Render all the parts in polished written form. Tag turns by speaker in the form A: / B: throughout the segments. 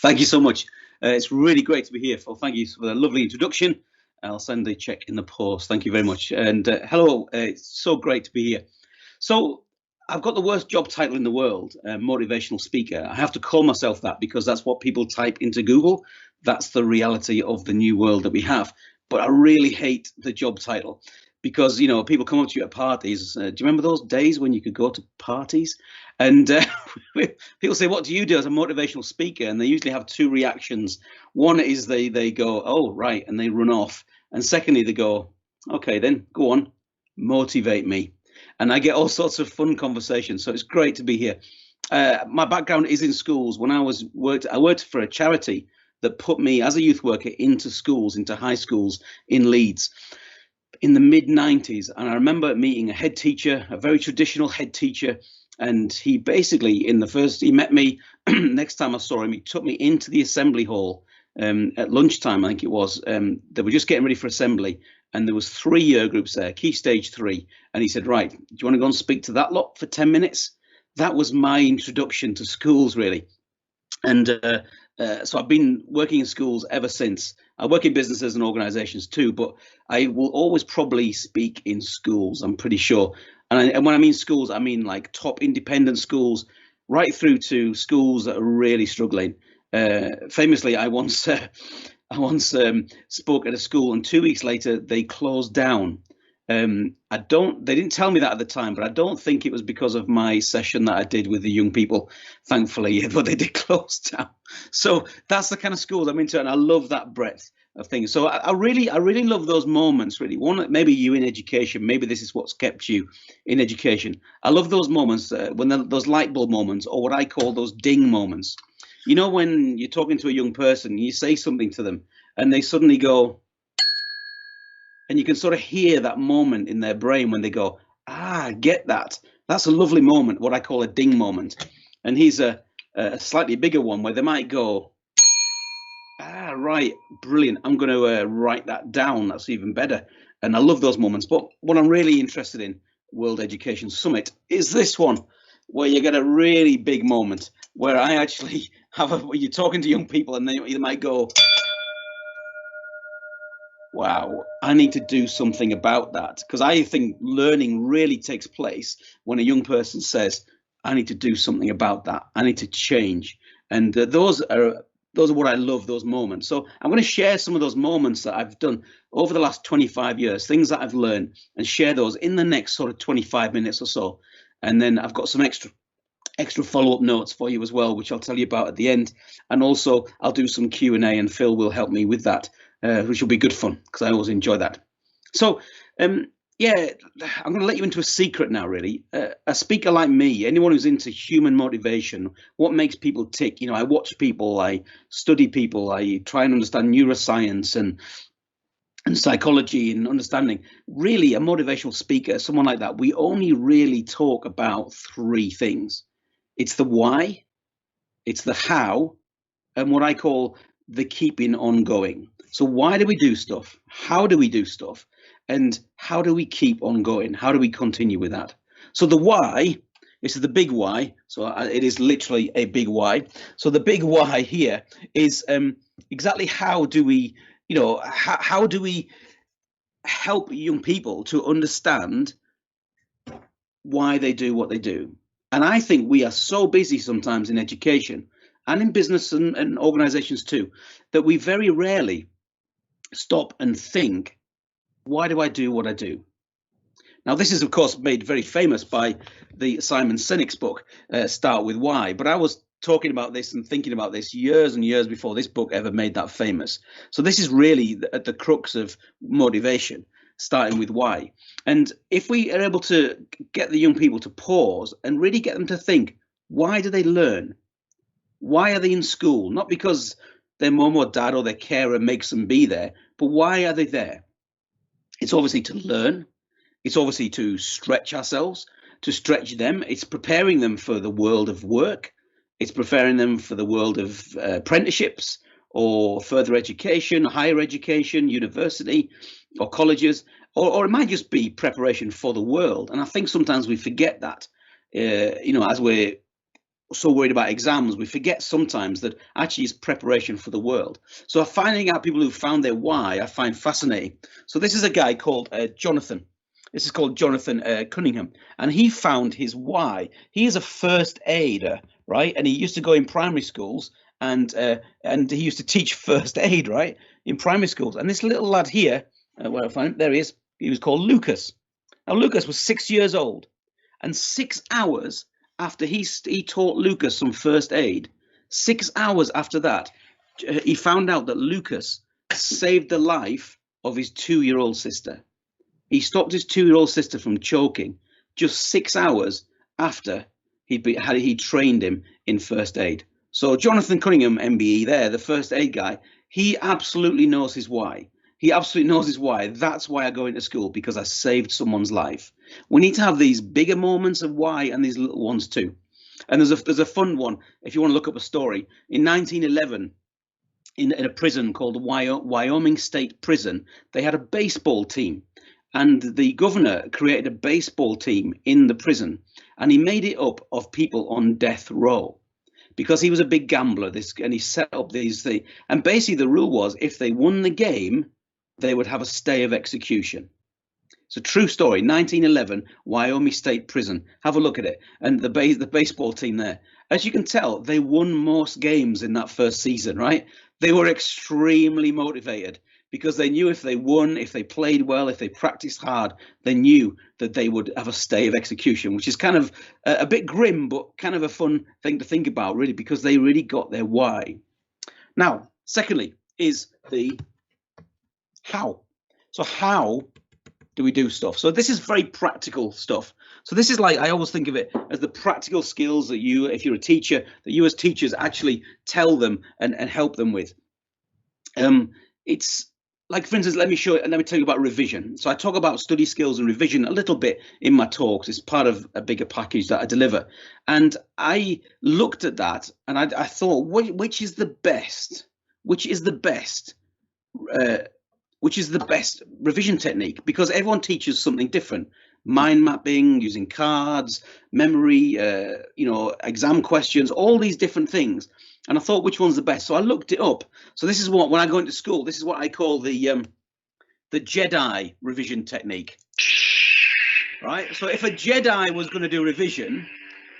A: Thank you so much. It's really great to be here, Phil. Thank you for the lovely introduction. I'll send the check in the post. Thank you very much. And hello, it's so great to be here. So I've got the worst job title in the world, motivational speaker. I have to call myself that because that's what people type into Google. That's the reality of the new world that we have. But I really hate the job title because, you know, people come up to you at parties. Do you remember those days when you could go to parties? And people say, what do you do as a motivational speaker? And they usually have two reactions. One is they go, oh, right, and they run off. And secondly, they go, okay, then go on, motivate me. And I get all sorts of fun conversations. So it's great to be here. My background is in schools. When I worked for a charity that put me as a youth worker into schools, into high schools in Leeds in the mid-90s. And I remember meeting a head teacher, a very traditional head teacher. And he basically, he met me, next time I saw him, he took me into the assembly hall at lunchtime, I think it was. They were just getting ready for assembly. And there was 3 year groups there, key stage 3. And he said, right, do you want to go and speak to that lot for 10 minutes? That was my introduction to schools, really. And so I've been working in schools ever since. I work in businesses and organizations too, but I will always probably speak in schools, I'm pretty sure. And when I mean schools, I mean like top independent schools, right through to schools that are really struggling. Famously, I once spoke at a school, and 2 weeks later they closed down. They didn't tell me that at the time, but I don't think it was because of my session that I did with the young people, thankfully, but they did close down. So that's the kind of schools I'm into, and I love that breadth of things. So I really love those moments, really. One, maybe you in education, maybe this is what's kept you in education. I love those moments when those light bulb moments, or what I call those ding moments. You know, when you're talking to a young person, you say something to them and they suddenly go, and you can sort of hear that moment in their brain when they go, get that. That's a lovely moment, what I call a ding moment. And here's a slightly bigger one where they might go, right, brilliant. I'm going to write that down. That's even better. And I love those moments. But what I'm really interested in, World Education Summit, is this one where you get a really big moment where I actually where you're talking to young people and they might go, wow, I need to do something about that. Because I think learning really takes place when a young person says, I need to do something about that. I need to change. And those are what I love, those moments. So I'm going to share some of those moments that I've done over the last 25 years, things that I've learned, and share those in the next sort of 25 minutes or so. And then I've got some extra follow-up notes for you as well, which I'll tell you about at the end. And also I'll do some Q&A, and Phil will help me with that, which will be good fun because I always enjoy that. So yeah, I'm going to let you into a secret now, really. A speaker like me, anyone who's into human motivation, what makes people tick, you know, I watch people, I study people, I try and understand neuroscience and psychology and understanding. Really, a motivational speaker, someone like that, we only really talk about 3 things. It's the why, it's the how, and what I call the keeping on going. So why do we do stuff? How do we do stuff? And how do we keep on going? How do we continue with that? So the why, this is the big why. So it is literally a big why. So the big why here is exactly how do we, you know, how do we help young people to understand why they do what they do? And I think we are so busy sometimes in education and in business and organizations too, that we very rarely stop and think, why do I do what I do? Now, this is, of course, made very famous by the Simon Sinek's book, Start With Why. But I was talking about this and thinking about this years and years before this book ever made that famous. So this is really at the crux of motivation, starting with why. And if we are able to get the young people to pause and really get them to think, why do they learn? Why are they in school? Not because their mum or dad or their carer makes them be there, but why are they there? It's obviously to learn. It's obviously to stretch ourselves, to stretch them. It's preparing them for the world of work. It's preparing them for the world of apprenticeships or further education, higher education, university or colleges, or it might just be preparation for the world. And I think sometimes we forget that, you know, as we're so worried about exams, we forget sometimes that actually it's preparation for the world. So finding out people who found their why, I find fascinating. So this is a guy called Jonathan. This is called Jonathan Cunningham, and he found his why. He is a first aider, right? And he used to go in primary schools, and he used to teach first aid, right, in primary schools. And this little lad here, where I find him, there he is. He was called Lucas. Now Lucas was 6 years old, and 6 hours after he taught Lucas some first aid, 6 hours after that, he found out that Lucas saved the life of his 2-year-old sister. He stopped his 2-year-old sister from choking just 6 hours after he trained him in first aid. So Jonathan Cunningham, MBE there, the first aid guy, he absolutely knows his why. He absolutely knows his why. That's why I go into school, because I saved someone's life. We need to have these bigger moments of why and these little ones too. And there's a fun one, if you want to look up a story. In 1911, in a prison called Wyoming State Prison, they had a baseball team. And the governor created a baseball team in the prison, and he made it up of people on death row, because he was a big gambler. And he set up these things. And basically the rule was, if they won the game, they would have a stay of execution. It's a true story. 1911, Wyoming State Prison. Have a look at it. And the baseball team there. As you can tell, they won most games in that first season, right? They were extremely motivated, because they knew if they won, if they played well, if they practiced hard, they knew that they would have a stay of execution, which is kind of a bit grim, but kind of a fun thing to think about, really, because they really got their why. Now, secondly, is the how. So how do we do stuff? So this is very practical stuff. So this is like, I always think of it as the practical skills that you, if you're a teacher, that you as teachers actually tell them and help them with. It's like, for instance, let me tell you about revision. So I talk about study skills and revision a little bit in my talks. It's part of a bigger package that I deliver. And I looked at that and I thought, which is the best? Which is the best revision technique? Because everyone teaches something different. Mind mapping, using cards, memory, exam questions, all these different things. And I thought, which one's the best? So I looked it up. So this is what, when I go into school, this is what I call the Jedi revision technique. Right? So if a Jedi was going to do revision,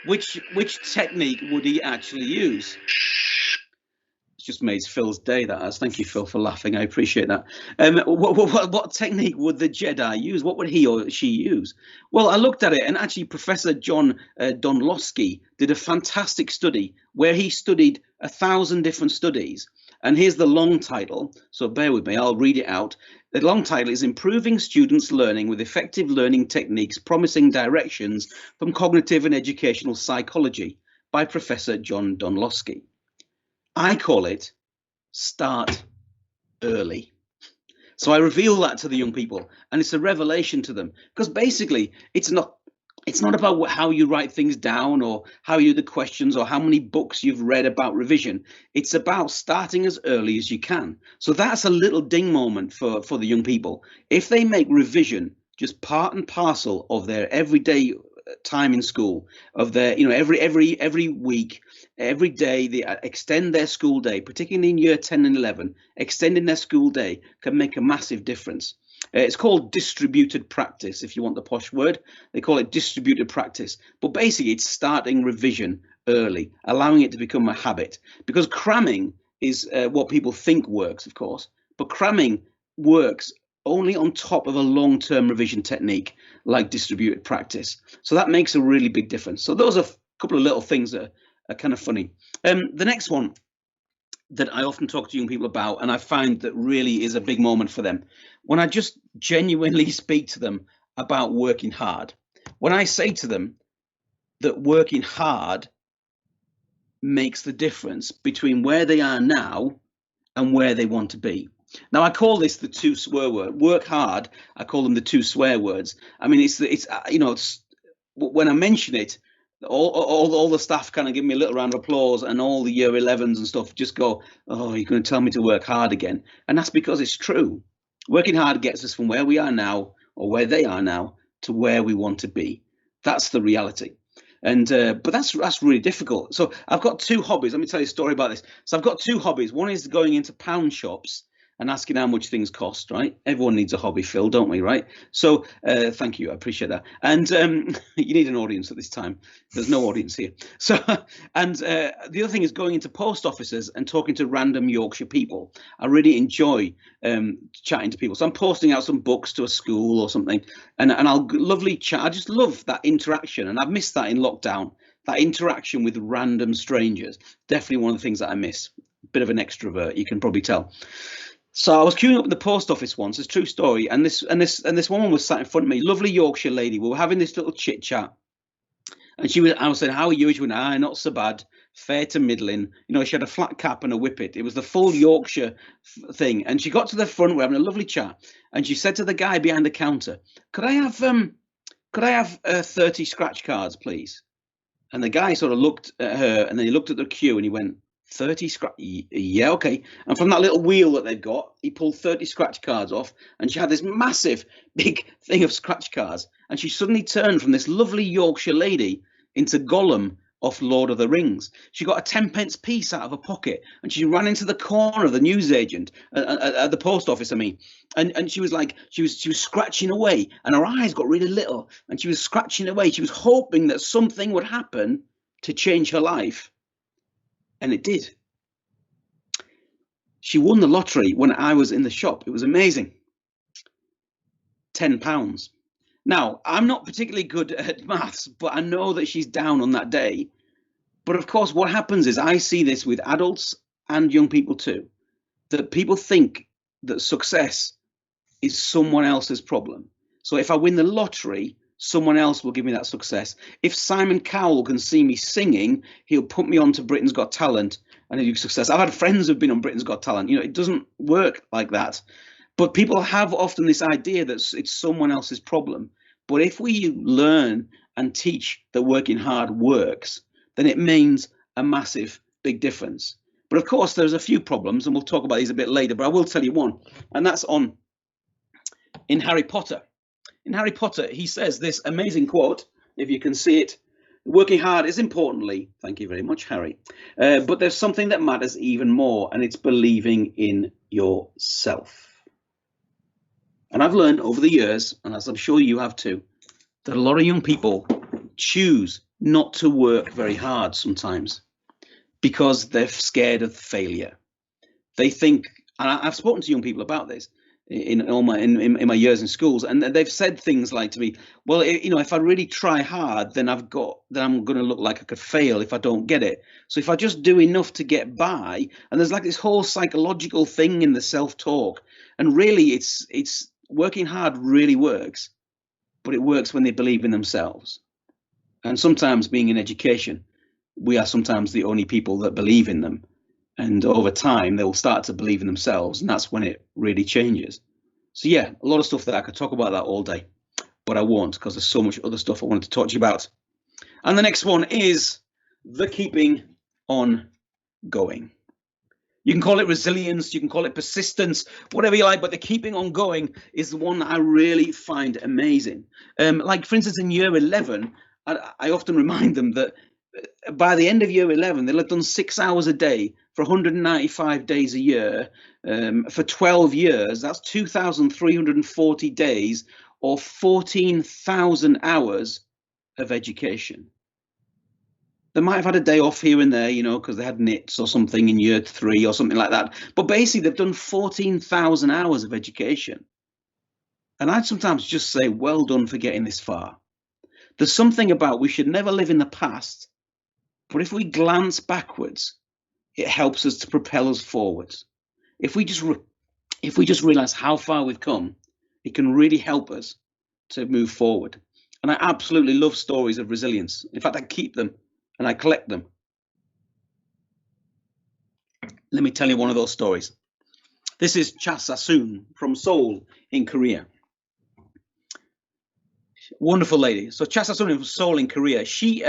A: which technique would he actually use? Just made Phil's day, that has. Thank you, Phil, for laughing. I appreciate that. What technique would the Jedi use? What would he or she use? Well, I looked at it, and actually Professor John Donlosky did a fantastic study where he studied 1,000 different studies. And here's the long title, so bear with me, I'll read it out. The long title is Improving Students' Learning with Effective Learning Techniques, Promising Directions from Cognitive and Educational Psychology by Professor John Donlosky. I call it start early. So I reveal that to the young people, and it's a revelation to them, because basically it's not about how you write things down or how you do the questions or how many books you've read about revision. It's about starting as early as you can. So that's a little ding moment for the young people. If they make revision just part and parcel of their everyday time in school, of their, every week, every day, they extend their school day, particularly in year 10 and 11, extending their school day can make a massive difference. It's called distributed practice. If you want the posh word, they call it distributed practice. But basically, it's starting revision early, allowing it to become a habit. Because cramming is what people think works, of course, but cramming works only on top of a long-term revision technique like distributed practice. So that makes a really big difference. So those are a couple of little things that are kind of funny. The next one that I often talk to young people about, and I find that really is a big moment for them, when I just genuinely speak to them about working hard. When I say to them that working hard makes the difference between where they are now and where they want to be. Now, I call this the two swear word. Work hard, I call them the two swear words. I mean, it's when I mention it, all the staff kind of give me a little round of applause, and all the year 11s and stuff just go, oh, you're going to tell me to work hard again. And that's because it's true. Working hard gets us from where we are now, or where they are now, to where we want to be. That's the reality. And but that's really difficult. So I've got two hobbies. Let me tell you a story about this. So I've got two hobbies. One is going into pound shops and asking how much things cost, right? Everyone needs a hobby, Phil, don't we, right? So thank you, I appreciate that. And you need an audience at this time. There's no audience here. So, and the other thing is going into post offices and talking to random Yorkshire people. I really enjoy chatting to people. So I'm posting out some books to a school or something, and I'll lovely chat. I just love that interaction, and I've missed that in lockdown. That interaction with random strangers, definitely one of the things that I miss. Bit of an extrovert, you can probably tell. So I was queuing up at the post office once. It's a true story, and this woman was sat in front of me, lovely Yorkshire lady. We were having this little chit chat, and I was saying, "How are you?" She went, not so bad, fair to middling. You know, she had a flat cap and a whippet. It was the full Yorkshire thing. And she got to the front, we're having a lovely chat, and she said to the guy behind the counter, "Could I have 30 scratch cards, please?" And the guy sort of looked at her, and then he looked at the queue, and he went, 30 scratch, yeah, okay. And from that little wheel that they've got, he pulled 30 scratch cards off, and she had this massive big thing of scratch cards, and she suddenly turned from this lovely Yorkshire lady into Gollum off Lord of the Rings. She got a 10 pence piece out of her pocket, and she ran into the corner of the newsagent at the post office, I mean, and she was like, she was scratching away, and her eyes got really little, and she was scratching away. She was hoping that something would happen to change her life. And it did. She won the lottery when I was in the shop. It was amazing. £10. Now, I'm not particularly good at maths, but I know that she's down on that day. But of course, what happens is I see this with adults and young people too, that people think that success is someone else's problem. So if I win the lottery, someone else will give me that success. If Simon Cowell can see me singing, he'll put me on to Britain's Got Talent and he'll do success. I've had friends who've been on Britain's Got Talent. You know, it doesn't work like that. But people have often this idea that it's someone else's problem. But if we learn and teach that working hard works, then it means a massive, big difference. But of course, there's a few problems, and we'll talk about these a bit later, but I will tell you one, and that's in Harry Potter. In Harry Potter, he says this amazing quote, if you can see it: working hard is importantly, thank you very much, Harry, but there's something that matters even more, and it's believing in yourself. And I've learned over the years, and as I'm sure you have too, that a lot of young people choose not to work very hard sometimes because they're scared of failure. They think, and I've spoken to young people about this in my years in schools, and they've said things like to me, well, if I really try hard, then I'm going to look like I could fail if I don't get it. So if I just do enough to get by, and there's like this whole psychological thing in the self-talk, and really it's working hard really works, but it works when they believe in themselves. And sometimes, being in education, we are sometimes the only people that believe in them. And over time, they will start to believe in themselves, and that's when it really changes. So yeah, a lot of stuff that I could talk about that all day, but I won't, because there's so much other stuff I wanted to talk to you about. And the next one is the keeping on going. You can call it resilience, you can call it persistence, whatever you like, but the keeping on going is the one that I really find amazing. Like, for instance, in year 11, I often remind them that by the end of year 11, they'll have done 6 hours a day for 195 days a year. For 12 years, that's 2,340 days or 14,000 hours of education. They might have had a day off here and there, because they had NITs or something in year 3 or something like that. But basically, they've done 14,000 hours of education. And I'd sometimes just say, well done for getting this far. There's something about we should never live in the past, but if we glance backwards, it helps us to propel us forwards. If we just realize how far we've come, it can really help us to move forward. And I absolutely love stories of resilience. In fact, I keep them and I collect them. Let me tell you one of those stories. This is Cha Sasun from Seoul in Korea. Wonderful lady. So Cha Sasun from Seoul in Korea, she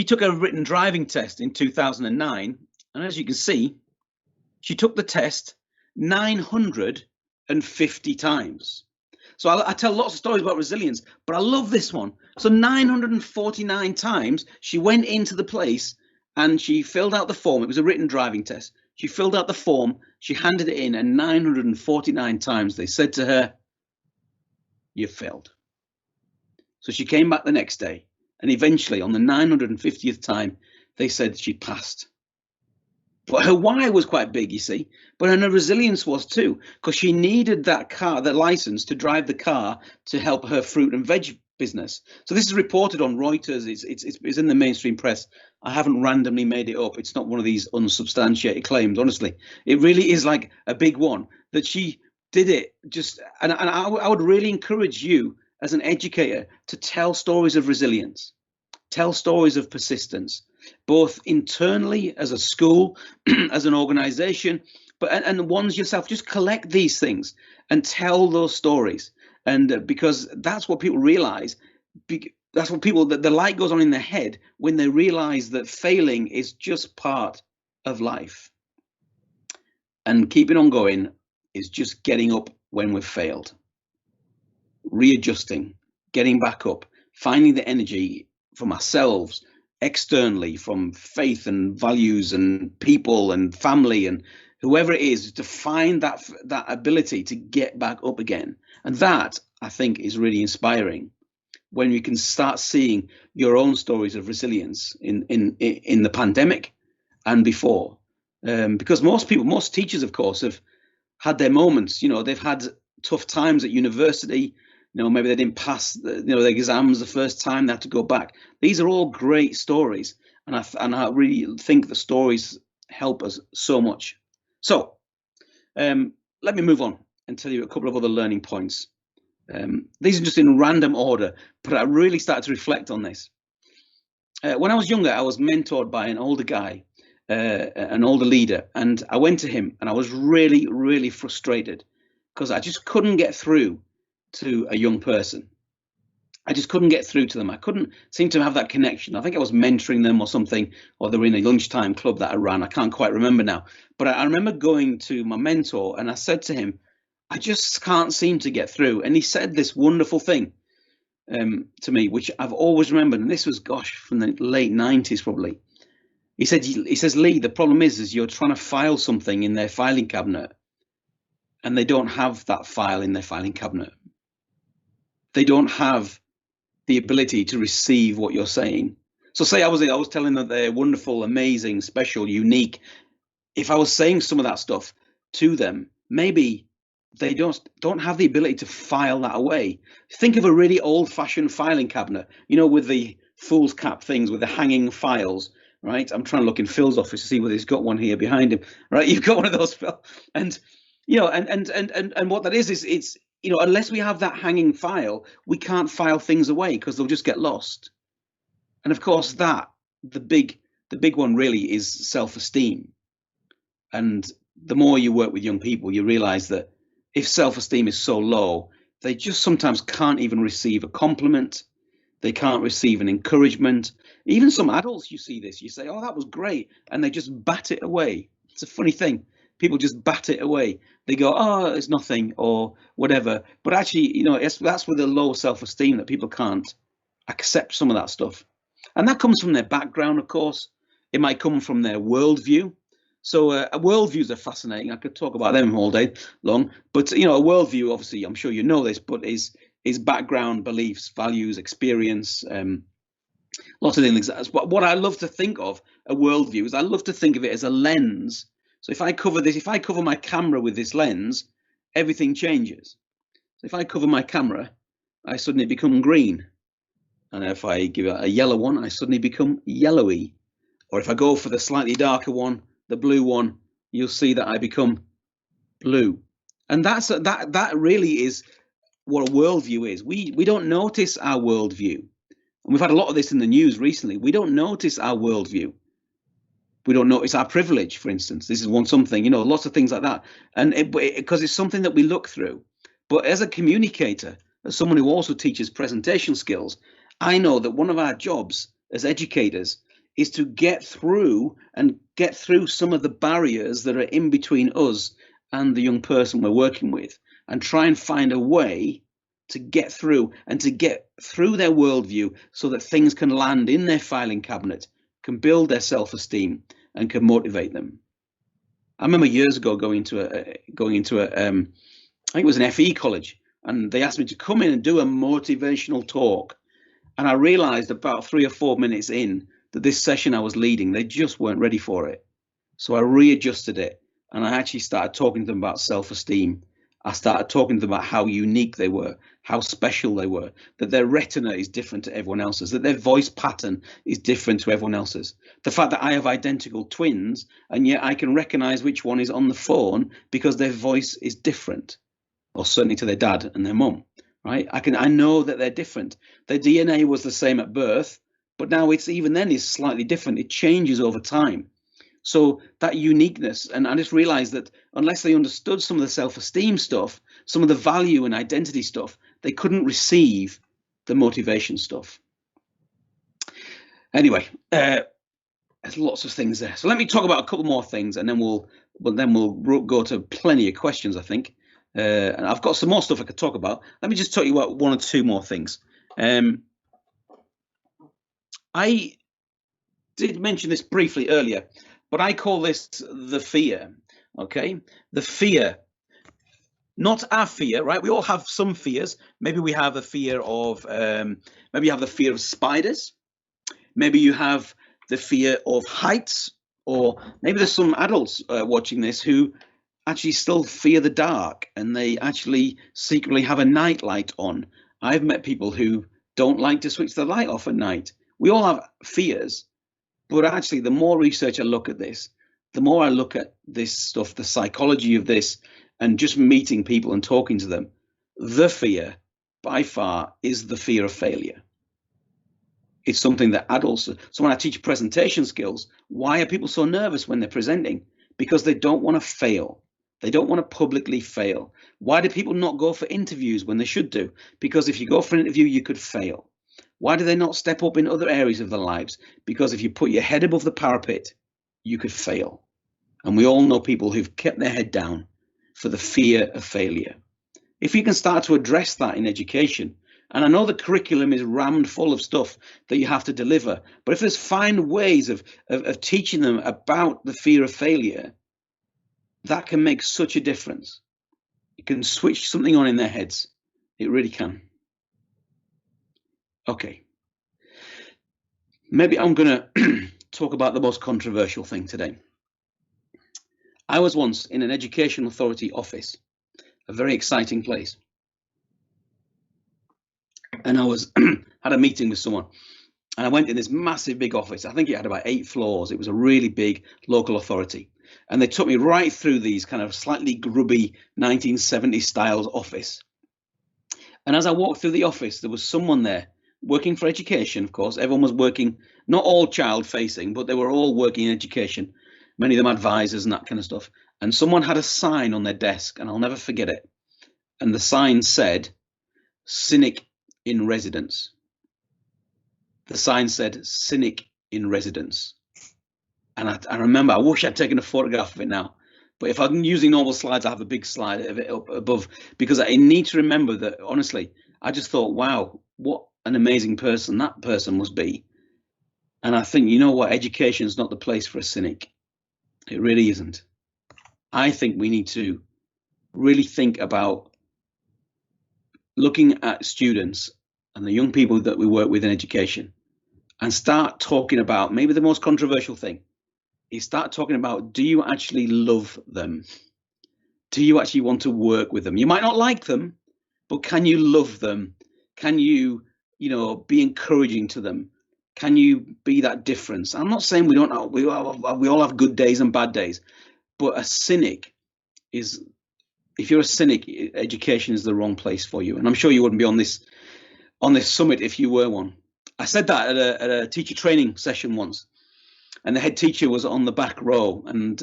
A: took a written driving test in 2009, and as you can see, she took the test 950 times. So I tell lots of stories about resilience, but I love this one. So 949 times she went into the place and she filled out the form. It was a written driving test. She filled out the form, she handed it in, and 949 times they said to her, "You failed." So she came back the next day, and eventually on the 950th time, they said she passed. But her why was quite big, you see, but her resilience was too, because she needed that car, that license to drive the car to help her fruit and veg business. So this is reported on Reuters. It's in the mainstream press. I haven't randomly made it up. It's not one of these unsubstantiated claims. Honestly, it really is like a big one that she did it. Just and I would really encourage you as an educator to tell stories of resilience, tell stories of persistence, both internally as a school, as an organization, but and the ones yourself. Just collect these things and tell those stories, and because that's what people realize. That's what people, the light goes on in their head when they realize that failing is just part of life, and keeping on going is just getting up when we've failed, readjusting, getting back up, finding the energy from ourselves, externally, from faith and values and people and family and whoever it is, to find that ability to get back up again. And that, I think, is really inspiring when you can start seeing your own stories of resilience in the pandemic and before. Because most people, most teachers, of course, have had their moments. They've had tough times at university. Maybe they didn't pass the exams the first time, they had to go back. These are all great stories, and I really think the stories help us so much. So let me move on and tell you a couple of other learning points. These are just in random order, but I really started to reflect on this. When I was younger, I was mentored by an older guy, an older leader, and I went to him and I was really, really frustrated because I just couldn't get through to a young person. I just couldn't get through to them. I couldn't seem to have that connection. I think I was mentoring them or something, or they were in a lunchtime club that I ran. I can't quite remember now. But I remember going to my mentor and I said to him, I just can't seem to get through. And he said this wonderful thing to me, which I've always remembered. And this was, gosh, from the late 90s probably. He says, Lee, the problem is you're trying to file something in their filing cabinet and they don't have that file in their filing cabinet. They don't have the ability to receive what you're saying. So say I was telling them they're wonderful, amazing, special, unique. If I was saying some of that stuff to them, maybe they don't have the ability to file that away. Think of a really old-fashioned filing cabinet, with the fool's cap things, with the hanging files, right? I'm trying to look in Phil's office to see whether he's got one here behind him, right? You've got one of those, Phil. And and what that is it's unless we have that hanging file, we can't file things away because they'll just get lost. And of course, the big one really is self-esteem. And the more you work with young people, you realize that if self-esteem is so low, they just sometimes can't even receive a compliment. They can't receive an encouragement. Even some adults, you see this, you say, oh, that was great. And they just bat it away. It's a funny thing. People just bat it away. They go, oh, it's nothing or whatever. But actually, that's with a low self-esteem that people can't accept some of that stuff. And that comes from their background, of course. It might come from their worldview. So worldviews are fascinating. I could talk about them all day long. But, a worldview, obviously, I'm sure you know this, but is background, beliefs, values, experience, lots of things. What I love to think of a worldview is I love to think of it as a lens. So if I cover my camera with this lens, everything changes. So if I cover my camera, I suddenly become green. And if I give it a yellow one, I suddenly become yellowy. Or if I go for the slightly darker one, the blue one, you'll see that I become blue. And that really is what a worldview is. We don't notice our worldview. And we've had a lot of this in the news recently. We don't notice our worldview. We don't notice our privilege, for instance. This is something, lots of things like that. And because it's something that we look through. But as a communicator, as someone who also teaches presentation skills, I know that one of our jobs as educators is to get through some of the barriers that are in between us and the young person we're working with, and try and find a way to get through and to get through their worldview so that things can land in their filing cabinet, can build their self-esteem and can motivate them. I remember years ago going into a I think it was an FE college, and they asked me to come in and do a motivational talk. And I realized about 3 or 4 minutes in that this session I was leading, they just weren't ready for it. So I readjusted it, and I actually started talking to them about self-esteem. I started talking to them about how unique they were, how special they were, that their retina is different to everyone else's, that their voice pattern is different to everyone else's. The fact that I have identical twins, and yet I can recognize which one is on the phone because their voice is different, or certainly to their dad and their mum, right? I know that they're different. Their DNA was the same at birth, but now it's even then is slightly different. It changes over time. So that uniqueness, and I just realized that unless they understood some of the self-esteem stuff, some of the value and identity stuff, they couldn't receive the motivation stuff. Anyway, there's lots of things there. So let me talk about a couple more things, and then we'll go to plenty of questions, I think. And I've got some more stuff I could talk about. Let me just tell you about one or two more things. I did mention this briefly earlier, but I call this the fear, okay? The fear, not our fear, right? We all have some fears. Maybe we have a fear of, maybe you have the fear of spiders. Maybe you have the fear of heights, or maybe there's some adults watching this who actually still fear the dark, and they actually secretly have a night light on. I've met people who don't like to switch the light off at night. We all have fears. But actually, the more research I look at this, the more I look at this stuff, the psychology of this, and just meeting people and talking to them, the fear by far is the fear of failure. It's something that adults, so when I teach presentation skills, why are people so nervous when they're presenting? Because they don't want to fail. They don't want to publicly fail. Why do people not go for interviews when they should do? Because if you go for an interview, you could fail. Why do they not step up in other areas of their lives? Because if you put your head above the parapet, you could fail. And we all know people who've kept their head down for the fear of failure. If you can start to address that in education, and I know the curriculum is rammed full of stuff that you have to deliver, but if there's fine ways of teaching them about the fear of failure, that can make such a difference. It can switch something on in their heads. It really can. Okay, maybe I'm going to talk about the most controversial thing today. I was once in an education authority office, a very exciting place. And I was had a meeting with someone, and I went in this massive big office. I think it had about 8 floors. It was a really big local authority. And they took me right through these kind of slightly grubby 1970s style office. And as I walked through the office, there was someone there working for education, of course. Everyone was working, not all child facing, but they were all working in education. Many of them advisors and that kind of stuff. And someone had a sign on their desk, and I'll never forget it. And the sign said, "Cynic in residence." The sign said, "Cynic in residence." And I remember, I wish I'd taken a photograph of it now. But if I'm using normal slides, I have a big slide of it up above, because I need to remember that, honestly, I just thought, wow, what an amazing person that person must be. And I think, you know what, education is not the place for a cynic. It really isn't. I think we need to really think about looking at students and the young people that we work with in education and start talking about, maybe the most controversial thing is, start talking about, do you actually love them? Do you actually want to work with them? You might not like them, but can you love them? Can you, be encouraging to them? Can you be that difference? I'm not saying we all have good days and bad days, but a cynic is, if you're a cynic, education is the wrong place for you. And I'm sure you wouldn't be on this summit if you were one. I said that at a teacher training session once, and the head teacher was on the back row, and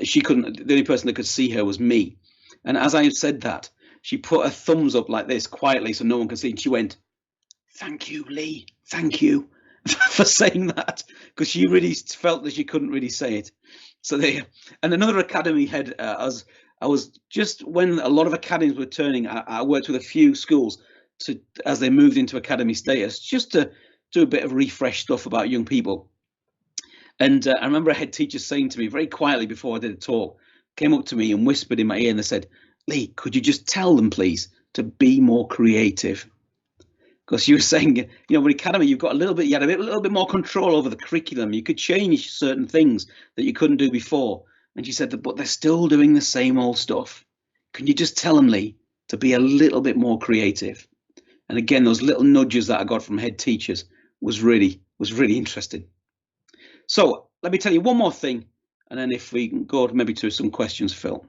A: she couldn't. The only person that could see her was me. And as I said that, she put her thumbs up like this quietly so no one could see. And she went, "Thank you, Lee. Thank you for saying that," because she really felt that she couldn't really say it. So and another academy head, I was just when a lot of academies were turning, I worked with a few schools as they moved into academy status, just to do a bit of refresh stuff about young people. And I remember a head teacher saying to me very quietly before I did a talk, came up to me and whispered in my ear and they said, "Lee, could you just tell them, please, to be more creative?" Because you were saying, with academy, you've got you had a little bit more control over the curriculum. You could change certain things that you couldn't do before. And she said, but they're still doing the same old stuff. Can you just tell them, Lee, to be a little bit more creative? And again, those little nudges that I got from head teachers was really interesting. So let me tell you one more thing, and then if we can go maybe to some questions, Phil.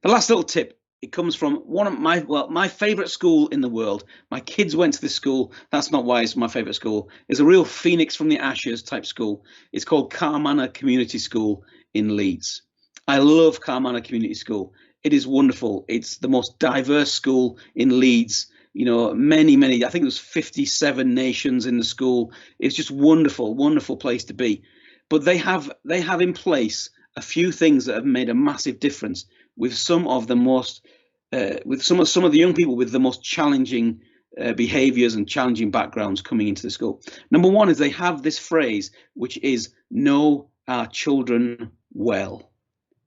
A: The last little tip, it comes from one of my favorite school in the world. My kids went to this school. That's not why it's my favorite school. It's a real phoenix from the ashes type school. It's called Carmanor Community School in Leeds. I love Carmanor Community School. It is wonderful. It's the most diverse school in Leeds. Many, I think there's 57 nations in the school. It's just wonderful place to be. But they have in place a few things that have made a massive difference with some of the most, with some of the young people with the most challenging behaviors and challenging backgrounds coming into the school. Number one is they have this phrase, which is know our children well.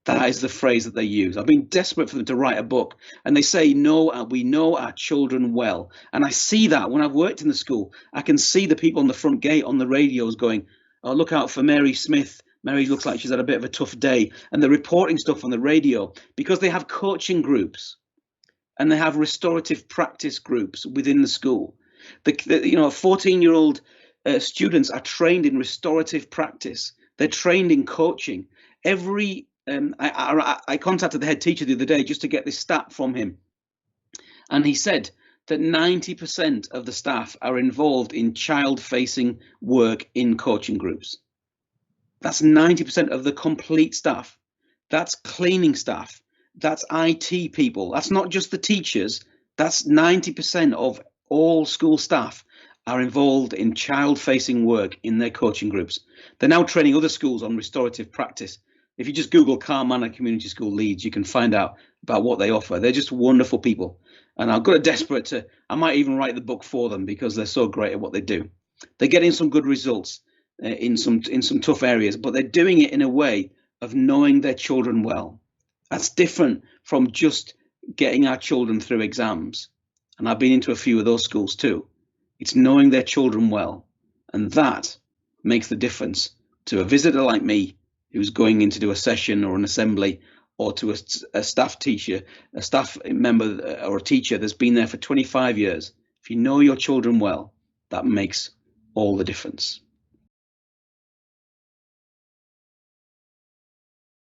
A: That is the phrase that they use. I've been desperate for them to write a book, and they say, we know our children well. And I see that when I've worked in the school. I can see the people on the front gate on the radios going, "Oh, look out for Mary Smith. Mary looks like she's had a bit of a tough day." And they're reporting stuff on the radio because they have coaching groups and they have restorative practice groups within the school. 14-year-old students are trained in restorative practice. They're trained in coaching. I contacted the head teacher the other day just to get this stat from him. And he said that 90% of the staff are involved in child-facing work in coaching groups. That's 90% of the complete staff. That's cleaning staff. That's IT people. That's not just the teachers. That's 90% of all school staff are involved in child-facing work in their coaching groups. They're now training other schools on restorative practice. If you just Google Carmanor Community School Leeds, you can find out about what they offer. They're just wonderful people. And I've got a desperate I might even write the book for them because they're so great at what they do. They're getting some good results in some tough areas, but they're doing it in a way of knowing their children well. That's different from just getting our children through exams. And I've been into a few of those schools too. It's knowing their children well. And that makes the difference to a visitor like me who's going in to do a session or an assembly, or to a staff teacher, a staff member or a teacher that's been there for 25 years. If you know your children well, that makes all the difference.